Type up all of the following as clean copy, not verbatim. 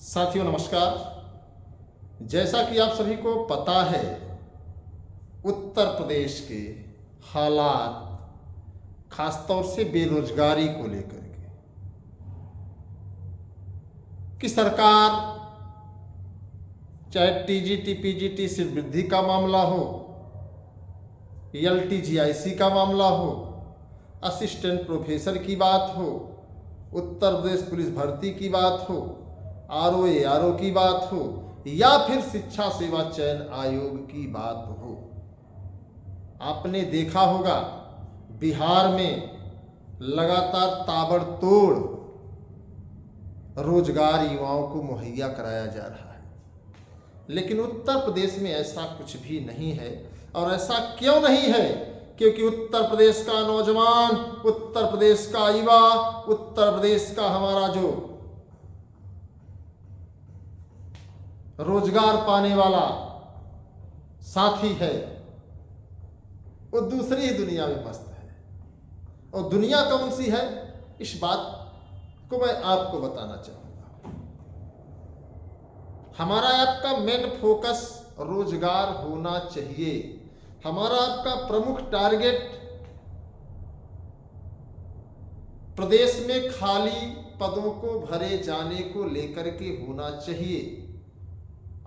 साथियों नमस्कार। जैसा कि आप सभी को पता है, उत्तर प्रदेश के हालात खासतौर से बेरोजगारी को लेकर के कि सरकार चाहे टीजीटी पीजीटी से वृद्धि का मामला हो, एलटीजीआईसी का मामला हो, असिस्टेंट प्रोफेसर की बात हो, उत्तर प्रदेश पुलिस भर्ती की बात हो, आरओ की बात हो या फिर शिक्षा सेवा चयन आयोग की बात हो, आपने देखा होगा बिहार में लगातार ताबड़तोड़ रोजगार युवाओं को मुहैया कराया जा रहा है। लेकिन उत्तर प्रदेश में ऐसा कुछ भी नहीं है। और ऐसा क्यों नहीं है? क्योंकि उत्तर प्रदेश का नौजवान, उत्तर प्रदेश का युवा, उत्तर प्रदेश का हमारा जो रोजगार पाने वाला साथी है वो दूसरी ही दुनिया में मस्त है। और दुनिया कौन सी है, इस बात को मैं आपको बताना चाहूंगा। हमारा आपका मेन फोकस रोजगार होना चाहिए। हमारा आपका प्रमुख टारगेट प्रदेश में खाली पदों को भरे जाने को लेकर के होना चाहिए।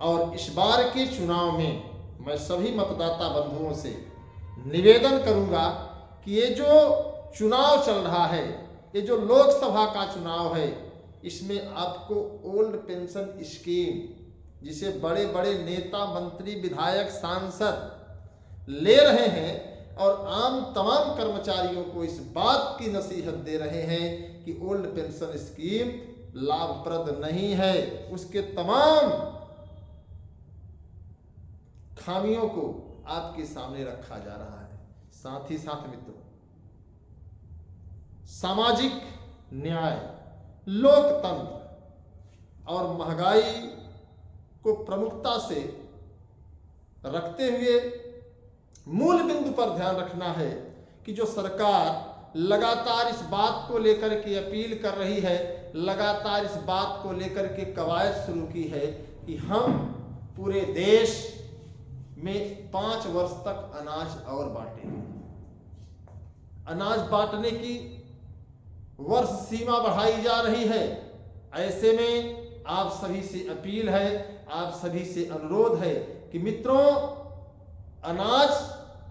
और इस बार के चुनाव में मैं सभी मतदाता बंधुओं से निवेदन करूंगा कि ये जो चुनाव चल रहा है, ये जो लोकसभा का चुनाव है, इसमें आपको ओल्ड पेंशन स्कीम, जिसे बड़े बड़े नेता, मंत्री, विधायक, सांसद ले रहे हैं और आम तमाम कर्मचारियों को इस बात की नसीहत दे रहे हैं कि ओल्ड पेंशन स्कीम लाभप्रद नहीं है, उसके तमाम खामियों को आपके सामने रखा जा रहा है। साथ ही साथ मित्रों, सामाजिक न्याय, लोकतंत्र और महंगाई को प्रमुखता से रखते हुए मूल बिंदु पर ध्यान रखना है कि जो सरकार लगातार इस बात को लेकर के अपील कर रही है, लगातार इस बात को लेकर के कवायद शुरू की है कि हम पूरे देश में 5 वर्ष तक अनाज और बांटेंगे। अनाज बांटने की वर्ष सीमा बढ़ाई जा रही है। ऐसे में आप सभी से अपील है, आप सभी से अनुरोध है कि मित्रों, अनाज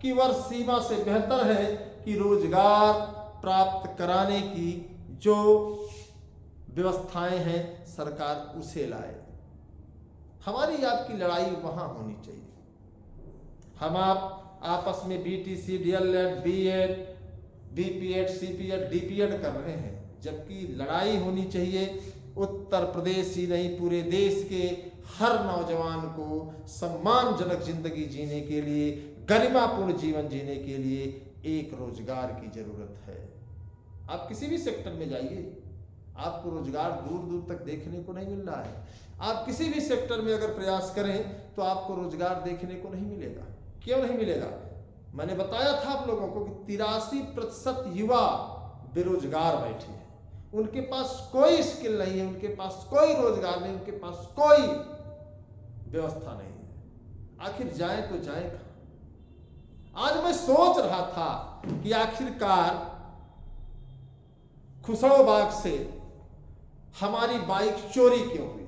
की वर्ष सीमा से बेहतर है कि रोजगार प्राप्त कराने की जो व्यवस्थाएं हैं सरकार उसे लाए। हमारी आपकी लड़ाई वहां होनी चाहिए। हम आप आपस में BTC, DElEd, BEd, BPEd, सीपीएड, DPEd कर रहे हैं, जबकि लड़ाई होनी चाहिए उत्तर प्रदेश ही नहीं पूरे देश के हर नौजवान को सम्मानजनक जिंदगी जीने के लिए, गरिमापूर्ण जीवन जीने के लिए एक रोजगार की जरूरत है। आप किसी भी सेक्टर में जाइए, आपको रोजगार दूर दूर तक देखने को नहीं मिल रहा है। आप किसी भी सेक्टर में अगर प्रयास करें तो आपको रोजगार देखने को नहीं मिलेगा। क्यों नहीं मिलेगा? मैंने बताया था आप लोगों को कि 83% युवा बेरोजगार बैठे हैं। उनके पास कोई स्किल नहीं है, उनके पास कोई रोजगार नहीं, उनके पास कोई व्यवस्था नहीं है। आखिर जाए तो जाए कहां? आज मैं सोच रहा था कि आखिरकार खुसरोबाग से हमारी बाइक चोरी क्यों हुई।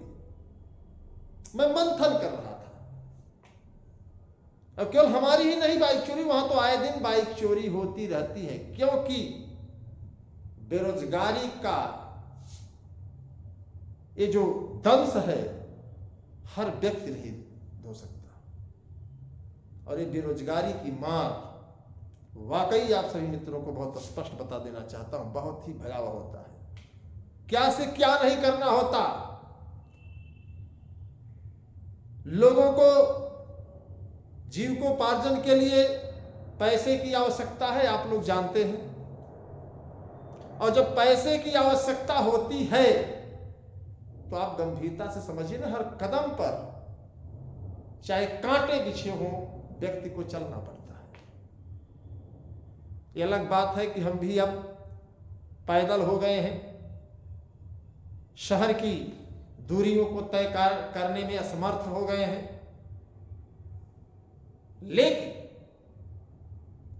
मैं मंथन कर रहा था। अब केवल हमारी ही नहीं बाइक चोरी, वहां तो आए दिन बाइक चोरी होती रहती है, क्योंकि बेरोजगारी का ये जो दंश है हर व्यक्ति नहीं धो सकता। और ये बेरोजगारी की मार वाकई आप सभी मित्रों को बहुत स्पष्ट बता देना चाहता हूं, बहुत ही भयावह होता है। क्या से क्या नहीं करना होता। लोगों को जीविकोपार्जन के लिए पैसे की आवश्यकता है, आप लोग जानते हैं। और जब पैसे की आवश्यकता होती है तो आप गंभीरता से समझिए ना, हर कदम पर चाहे कांटे बिछे हों, व्यक्ति को चलना पड़ता है। ये अलग बात है कि हम भी अब पैदल हो गए हैं। शहर की दूरियों को तय करने में असमर्थ हो गए हैं। लेकिन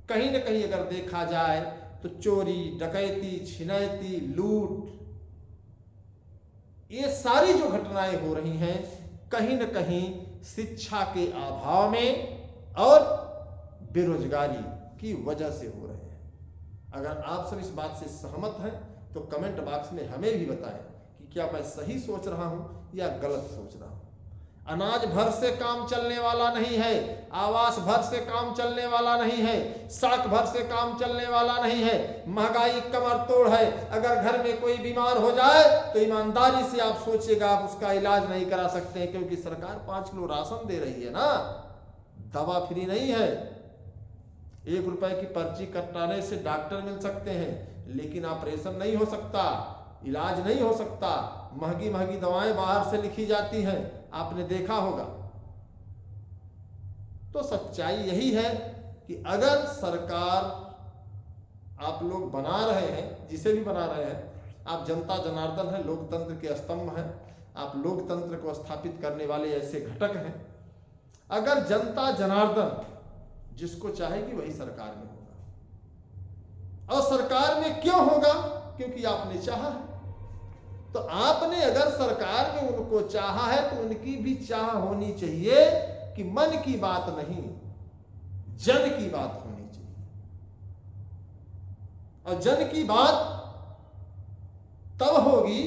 कहीं न कहीं अगर देखा जाए तो चोरी, डकैती, छिनैती, लूट, ये सारी जो घटनाएं हो रही हैं कहीं न कहीं शिक्षा के अभाव में और बेरोजगारी की वजह से हो रहे हैं। अगर आप सब इस बात से सहमत हैं तो कमेंट बॉक्स में हमें भी बताएं कि क्या मैं सही सोच रहा हूं या गलत सोच रहा हूं। अनाज भर से काम चलने वाला नहीं है, आवास भर से काम चलने वाला नहीं है, साख भर से काम चलने वाला नहीं है। महंगाई कमर तोड़ है। अगर घर में कोई बीमार हो जाए तो ईमानदारी से आप सोचिएगा आप उसका इलाज नहीं करा सकते हैं, क्योंकि सरकार 5 किलो राशन दे रही है ना, दवा फ्री नहीं है। 1 रुपए की पर्ची कटाने से डॉक्टर मिल सकते हैं, लेकिन ऑपरेशन नहीं हो सकता, इलाज नहीं हो सकता। महंगी महंगी दवाएं बाहर से लिखी जाती हैं, आपने देखा होगा। तो सच्चाई यही है कि अगर सरकार आप लोग बना रहे हैं, जिसे भी बना रहे हैं, आप जनता जनार्दन हैं, लोकतंत्र के स्तंभ हैं, आप लोकतंत्र को स्थापित करने वाले ऐसे घटक हैं। अगर जनता जनार्दन जिसको चाहेगी वही सरकार में होगा। और सरकार में क्यों होगा? क्योंकि आपने चाहा है। तो आपने अगर सरकार में उनको चाहा है तो उनकी भी चाह होनी चाहिए कि मन की बात नहीं, जन की बात होनी चाहिए। और जन की बात तब होगी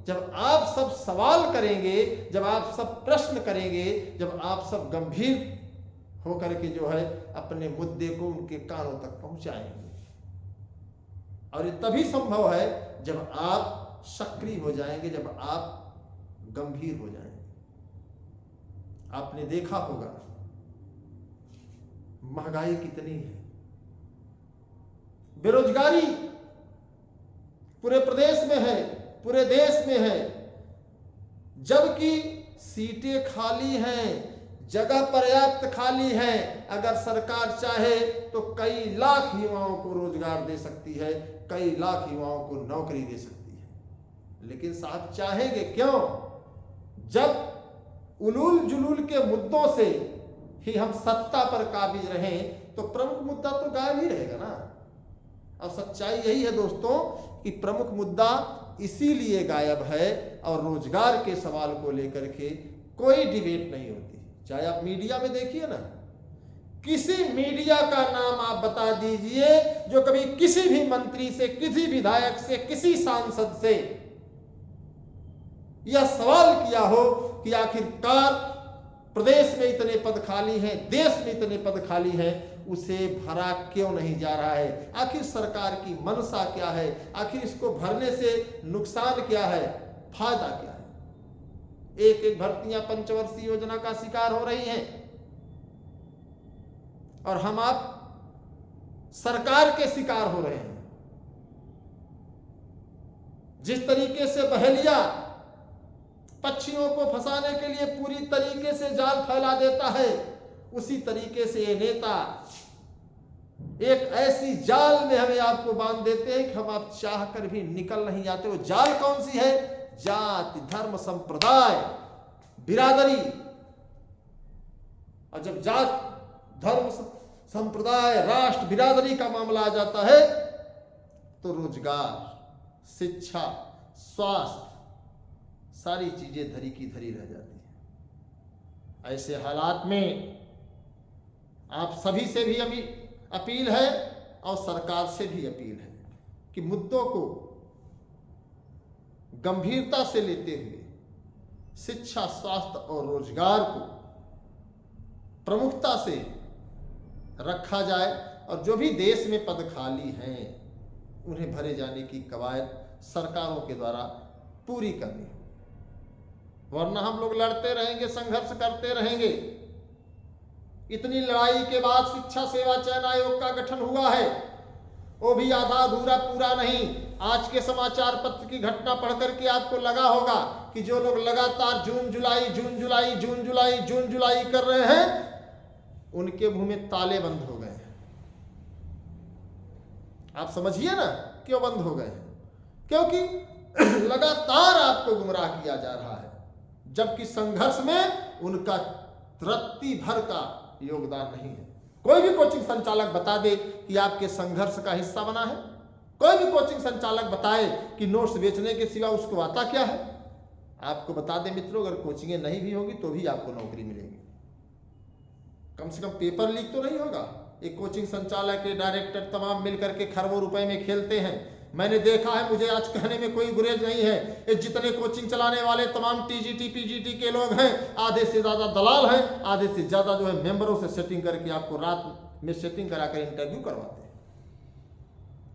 जब आप सब सवाल करेंगे, जब आप सब प्रश्न करेंगे, जब आप सब गंभीर होकर के जो है अपने मुद्दे को उनके कानों तक पहुंचाएंगे। और ये तभी संभव है जब आप सक्रिय हो जाएंगे, जब आप गंभीर हो जाएंगे। आपने देखा होगा महंगाई कितनी है, बेरोजगारी पूरे प्रदेश में है, पूरे देश में है, जबकि सीटें खाली हैं, जगह पर्याप्त खाली है। अगर सरकार चाहे तो कई लाख युवाओं को रोजगार दे सकती है, कई लाख युवाओं को नौकरी दे सकती है। लेकिन साहब चाहेंगे क्यों? जब उलूल जुलूल के मुद्दों से ही हम सत्ता पर काबिज रहें तो प्रमुख मुद्दा तो गायब ही रहेगा ना। और सच्चाई यही है दोस्तों कि प्रमुख मुद्दा इसीलिए गायब है और रोजगार के सवाल को लेकर के कोई डिबेट नहीं होती। चाहे आप मीडिया में देखिए ना, किसी मीडिया का नाम आप बता दीजिए जो कभी किसी भी मंत्री से, किसी विधायक से, किसी सांसद से यह सवाल किया हो कि आखिरकार प्रदेश में इतने पद खाली हैं, देश में इतने पद खाली हैं, उसे भरा क्यों नहीं जा रहा है? आखिर सरकार की मनसा क्या है? आखिर इसको भरने से नुकसान क्या है, फायदा क्या है? एक एक भर्तियां पंचवर्षीय योजना का शिकार हो रही हैं और हम आप सरकार के शिकार हो रहे हैं। जिस तरीके से बहेलिया पक्षियों को फंसाने के लिए पूरी तरीके से जाल फैला देता है, उसी तरीके से ये नेता एक ऐसी जाल में हमें आपको बांध देते हैं कि हम आप चाह कर भी निकल नहीं आते। वो जाल कौन सी है? जाति, धर्म, संप्रदाय, बिरादरी। और जब जात, धर्म, संप्रदाय, राष्ट्र, बिरादरी का मामला आ जाता है तो रोजगार, शिक्षा, स्वास्थ्य, सारी चीजें धरी की धरी रह जाती है। ऐसे हालात में आप सभी से भी अपील है और सरकार से भी अपील है कि मुद्दों को गंभीरता से लेते हुए शिक्षा, स्वास्थ्य और रोजगार को प्रमुखता से रखा जाए और जो भी देश में पद खाली हैं उन्हें भरे जाने की कवायद सरकारों के द्वारा पूरी करनी हो। वरना हम लोग लड़ते रहेंगे, संघर्ष करते रहेंगे। इतनी लड़ाई के बाद शिक्षा सेवा चयन आयोग का गठन हुआ है, वो भी आधा अधूरा, पूरा नहीं। आज के समाचार पत्र की घटना पढ़ करके आपको लगा होगा कि जो लोग लगातार जून जुलाई कर रहे हैं उनके मुंह में ताले बंद हो गए हैं। आप समझिए ना क्यों बंद हो गए हैं? क्योंकि लगातार आपको गुमराह किया जा रहा है। जबकि संघर्ष में उनका रत्ती भर का योगदान नहीं है। कोई भी कोचिंग संचालक बता दे कि आपके संघर्ष का हिस्सा बना है? कोई भी कोचिंग संचालक बताए कि नोट्स बेचने के सिवा उसको आता क्या है? आपको बता दें मित्रों, अगर कोचिंगें नहीं भी होगी तो भी आपको नौकरी मिलेगी। कम से कम पेपर लीक तो नहीं होगा। एक कोचिंग संचालक के डायरेक्टर तमाम मिलकर के खरबों रुपए में खेलते हैं। मैंने देखा है, मुझे आज कहने में कोई गुरेज नहीं है। ये जितने कोचिंग चलाने वाले तमाम टीजीटी पीजीटी के लोग हैं, आधे से ज्यादा दलाल हैं, आधे से ज्यादा जो है मेंबरों से सेटिंग करके आपको रात में सेटिंग कराकर इंटरव्यू करवाते हैं।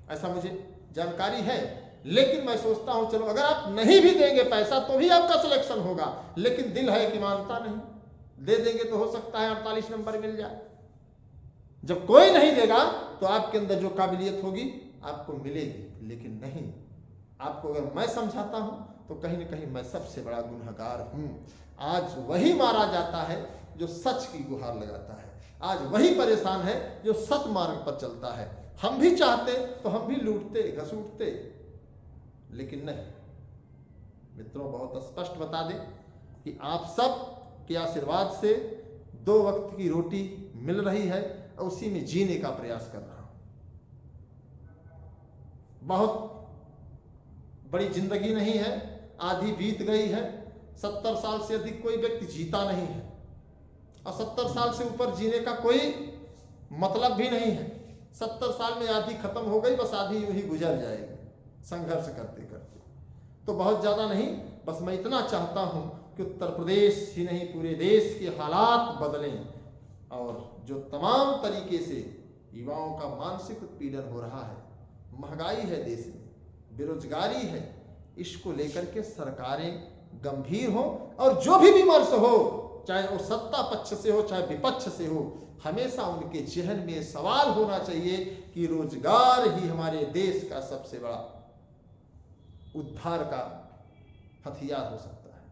ऐसा मुझे जानकारी है। लेकिन मैं सोचता हूं चलो अगर आप नहीं भी देंगे पैसा तो भी आपका सिलेक्शन होगा, लेकिन दिल है कि मानता नहीं। दे देंगे तो हो सकता है 48 नंबर मिल जाए। जब कोई नहीं देगा तो आपके अंदर जो काबिलियत होगी आपको मिलेगी, लेकिन नहीं। आपको अगर मैं समझाता हूं तो कहीं ना कहीं मैं सबसे बड़ा गुनहगार हूं। आज वही मारा जाता है जो सच की गुहार लगाता है। आज वही परेशान है जो सत मार्ग पर चलता है। हम भी चाहते तो हम भी लूटते घसूटते, लेकिन नहीं। मित्रों, बहुत स्पष्ट बता दें कि आप सब के आशीर्वाद से 2 वक्त की रोटी मिल रही है और उसी में जीने का प्रयास कर रहा हूं। बहुत बड़ी जिंदगी नहीं है, आधी बीत गई है। 70 साल से अधिक कोई व्यक्ति जीता नहीं है और 70 साल से ऊपर जीने का कोई मतलब भी नहीं है। 70 साल में आधी खत्म हो गई, बस आधी यूं ही गुजर जाएगी संघर्ष करते करते। तो बहुत ज्यादा नहीं, बस मैं इतना चाहता हूं कि उत्तर प्रदेश ही नहीं पूरे देश के हालात बदलें और जो तमाम तरीके से युवाओं का मानसिक उत्पीड़न हो रहा है, महंगाई है देश में, बेरोजगारी है, इसको लेकर के सरकारें गंभीर हो और जो भी विमर्श हो, चाहे वो सत्ता पक्ष से हो चाहे विपक्ष से हो, हमेशा उनके जहन में सवाल होना चाहिए कि रोजगार ही हमारे देश का सबसे बड़ा उद्धार का हथियार हो सकता है।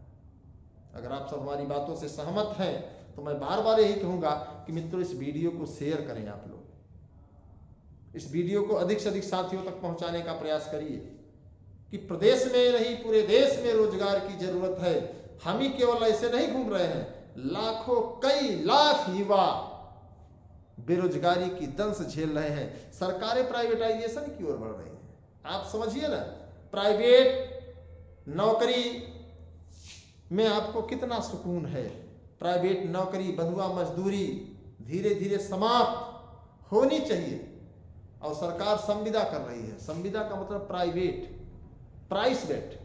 अगर आप सब हमारी बातों से सहमत हैं तो मैं बार बार यही कहूंगा कि मित्रों, इस वीडियो को शेयर करें। आप लोग इस वीडियो को अधिक से अधिक साथियों तक पहुंचाने का प्रयास करिए कि प्रदेश में नहीं पूरे देश में रोजगार की जरूरत है। हम ही केवल ऐसे नहीं घूम रहे हैं, लाखों कई लाख युवा बेरोजगारी की दंश झेल रहे हैं। सरकारें प्राइवेटाइजेशन की ओर बढ़ रही हैं। आप समझिए ना, प्राइवेट नौकरी में आपको कितना सुकून है। प्राइवेट नौकरी, बंधुआ मजदूरी धीरे धीरे समाप्त होनी चाहिए और सरकार संविदा कर रही है। संविदा का मतलब प्राइवेट, प्राइस वेट,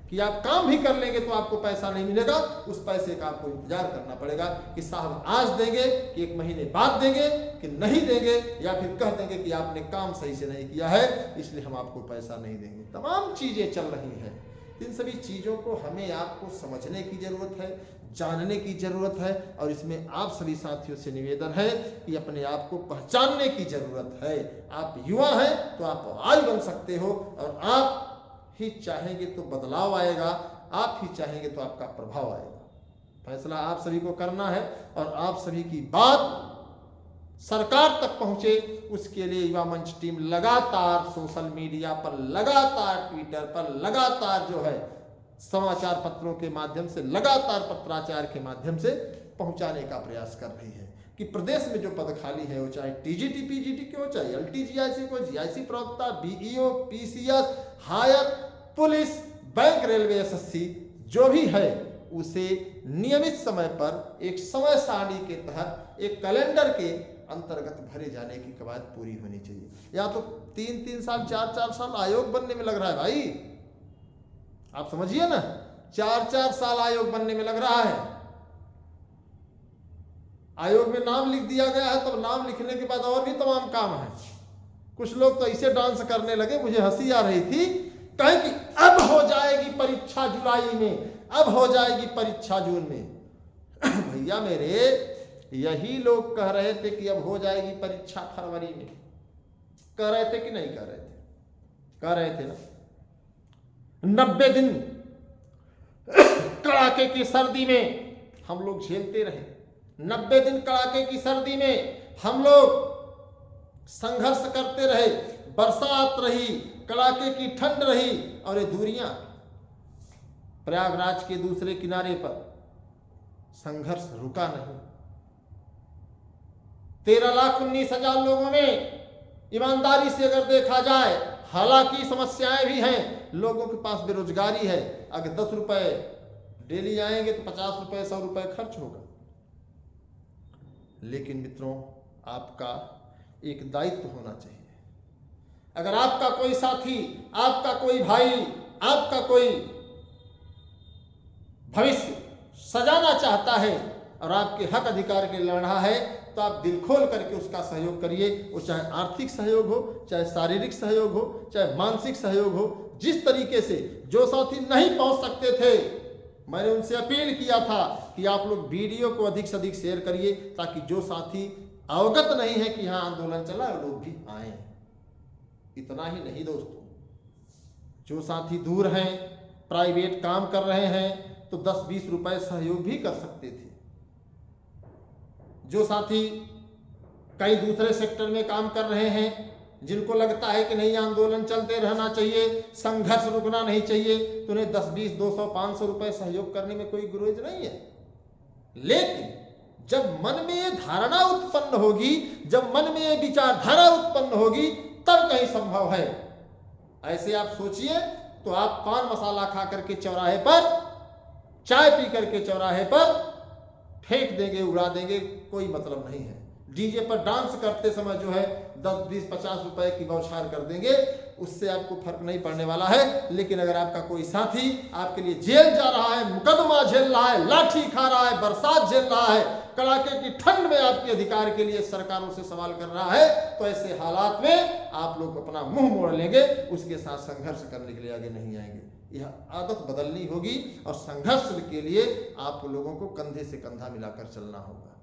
कि आप काम भी कर लेंगे तो आपको पैसा नहीं मिलेगा, उस पैसे का आपको इंतजार करना पड़ेगा कि साहब आज देंगे कि 1 महीने बाद देंगे कि नहीं देंगे, या फिर कह देंगे कि आपने काम सही से नहीं किया है इसलिए हम आपको पैसा नहीं देंगे। तमाम चीजें चल रही हैं। इन सभी चीजों को हमें आपको समझने की जरूरत है, जानने की जरूरत है और इसमें आप सभी साथियों से निवेदन है कि अपने आप को पहचानने की जरूरत है। आप युवा हैं तो आप आज बन सकते हो और आप ही चाहेंगे तो बदलाव आएगा, आप ही चाहेंगे तो आपका प्रभाव आएगा। फैसला आप सभी को करना है और आप सभी की बात सरकार तक पहुंचे, उसके लिए युवा मंच टीम लगातार सोशल मीडिया पर, लगातार ट्विटर पर, लगातार जो है समाचार पत्रों के माध्यम से, लगातार पत्राचार के माध्यम से पहुंचाने का प्रयास कर रही है कि प्रदेश में जो पद खाली है, वो चाहे टीजीटी पीजीटी के हो, चाहे एलटीजीआईसी को, जीआईसी प्रवक्ता, BEO, PCS, higher, police, bank, railway, SSC, जो भी है उसे नियमित समय पर एक समय सारणी के तहत एक कैलेंडर के अंतर्गत भरे जाने की कवायद पूरी होनी चाहिए। या तो 3-3 साल 4-4 साल आयोग बनने में लग रहा है भाई, आप समझिए ना, 4-4 साल आयोग बनने में लग रहा है। आयोग में नाम लिख दिया गया है, तब नाम लिखने के बाद और भी तमाम काम है। कुछ लोग तो ऐसे डांस करने लगे, मुझे हंसी आ रही थी, कहें कि अब हो जाएगी परीक्षा जुलाई में, अब हो जाएगी परीक्षा जून में। भैया मेरे, यही लोग कह रहे थे कि अब हो जाएगी परीक्षा फरवरी में। कह रहे थे कि नहीं कह रहे थे? कह रहे थे ना। 90 दिन कड़ाके की सर्दी में हम लोग झेलते रहे। 90 दिन कड़ाके की सर्दी में हम लोग संघर्ष करते रहे। बरसात रही, कड़ाके की ठंड रही और ये दूरियां प्रयागराज के दूसरे किनारे पर संघर्ष रुका नहीं। 13,19,000 लोगों में ईमानदारी से अगर देखा जाए, हालांकि समस्याएं भी हैं, लोगों के पास बेरोजगारी है। अगर 10 रुपए डेली आएंगे तो 50 रुपए 100 रुपए खर्च होगा। लेकिन मित्रों, आपका एक दायित्व होना चाहिए। अगर आपका कोई साथी, आपका कोई भाई, आपका कोई भविष्य सजाना चाहता है और आपके हक अधिकार के लिए लड़ रहा है, तो आप दिल खोल करके उसका सहयोग करिए। वो चाहे आर्थिक सहयोग हो, चाहे शारीरिक सहयोग हो, चाहे मानसिक सहयोग हो। जिस तरीके से जो साथी नहीं पहुंच सकते थे, मैंने उनसे अपील किया था कि आप लोग वीडियो को अधिक से अधिक शेयर करिए, ताकि जो साथी अवगत नहीं है कि यहाँ आंदोलन चला है, लोग भी आए। इतना ही नहीं दोस्तों, जो साथी दूर हैं, प्राइवेट काम कर रहे हैं, तो 10-20 रुपए सहयोग भी कर सकते थे। जो साथी कई दूसरे सेक्टर में काम कर रहे हैं, जिनको लगता है कि नहीं आंदोलन चलते रहना चाहिए, संघर्ष रुकना नहीं चाहिए, तो उन्हें 10-20, 200, 500 रुपए सहयोग करने में कोई गुरेज नहीं है। लेकिन जब मन में ये धारणा उत्पन्न होगी, जब मन में ये विचारधारा उत्पन्न होगी, तब कहीं संभव है। ऐसे आप सोचिए तो आप पान मसाला खा करके चौराहे पर, चाय पी करके चौराहे पर फेंक देंगे, उड़ा देंगे, कोई मतलब नहीं है। डीजे पर डांस करते समय जो है 10, 20, 50 रुपए की बौछार कर देंगे, उससे आपको फर्क नहीं पड़ने वाला है। लेकिन अगर आपका कोई साथी आपके लिए जेल जा रहा है, मुकदमा झेल रहा है, लाठी खा रहा है, बरसात झेल रहा है, कड़ाके की ठंड में आपके अधिकार के लिए सरकारों से सवाल कर रहा है, तो ऐसे हालात में आप लोग अपना मुंह मोड़ लेंगे, उसके साथ संघर्ष करने के लिए आगे नहीं आएंगे। यह आदत बदलनी होगी और संघर्ष के लिए आप लोगों को कंधे से कंधा मिलाकर चलना होगा।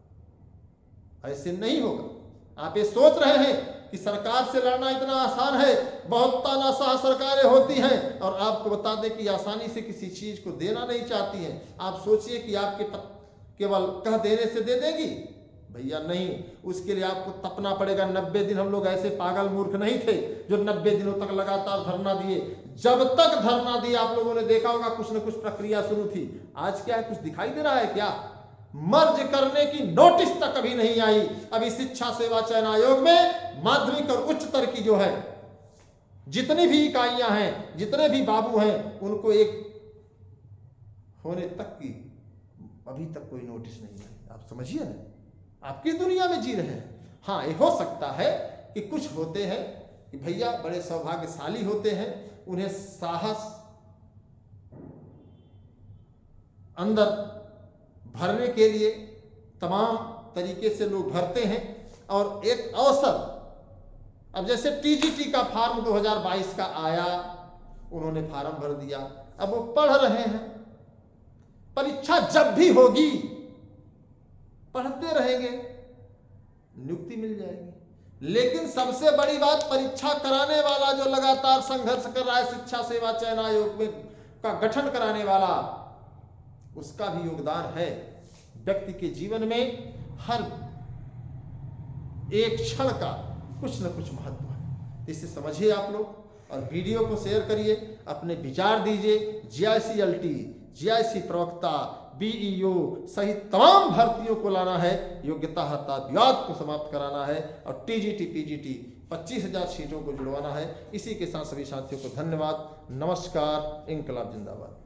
ऐसे नहीं होगा। आप ये सोच रहे हैं कि सरकार से लड़ना इतना आसान है, बहुत तानाशाह सरकारें होती हैं, और आपको बता दें कि आसानी से किसी चीज को देना नहीं चाहती हैं। आप सोचिए कि आपके केवल कह देने से दे देगी, भैया नहीं। उसके लिए आपको तपना पड़ेगा। 90 दिन हम लोग ऐसे पागल मूर्ख नहीं थे जो 90 दिनों तक लगातार धरना दिए। जब तक धरना दिए, आप लोगों ने देखा होगा कुछ न कुछ प्रक्रिया शुरू थी। आज क्या है, कुछ दिखाई दे रहा है क्या? मर्ज करने की नोटिस तक अभी नहीं आई। अभी शिक्षा सेवा चयन आयोग में माध्यमिक और उच्चतर की जो है जितनी भी इकाइयां हैं, जितने भी बाबू हैं, उनको एक होने तक की अभी तक कोई नोटिस नहीं है। आप समझिए ना, आप किस दुनिया में जी रहे हैं। हाँ, ये हो सकता है कि कुछ होते हैं कि भैया बड़े सौभाग्यशाली होते हैं, उन्हें साहस अंदर भरने के लिए तमाम तरीके से लोग भरते हैं। और एक अवसर, अब जैसे टीजीटी का फार्म 2022 का आया, उन्होंने फार्म भर दिया, अब वो पढ़ रहे हैं। परीक्षा जब भी होगी पढ़ते रहेंगे, नियुक्ति मिल जाएगी। लेकिन सबसे बड़ी बात, परीक्षा कराने वाला जो लगातार संघर्ष कर रहा है, शिक्षा सेवा चयन आयोग में का गठन कराने वाला, उसका भी योगदान है। व्यक्ति के जीवन में हर एक क्षण का कुछ न कुछ महत्व है। इसे समझिए आप लोग और वीडियो को शेयर करिए, अपने विचार दीजिए। जीआईसी जीआईसी प्रवक्ता, बीईओ सहित तमाम भर्तियों को लाना है, योग्यता हड़ताल को समाप्त कराना है और टीजीटी पीजीटी 25,000 सीटों को जुड़वाना है। इसी के साथ सभी साथियों को धन्यवाद। नमस्कार। इंकलाब जिंदाबाद।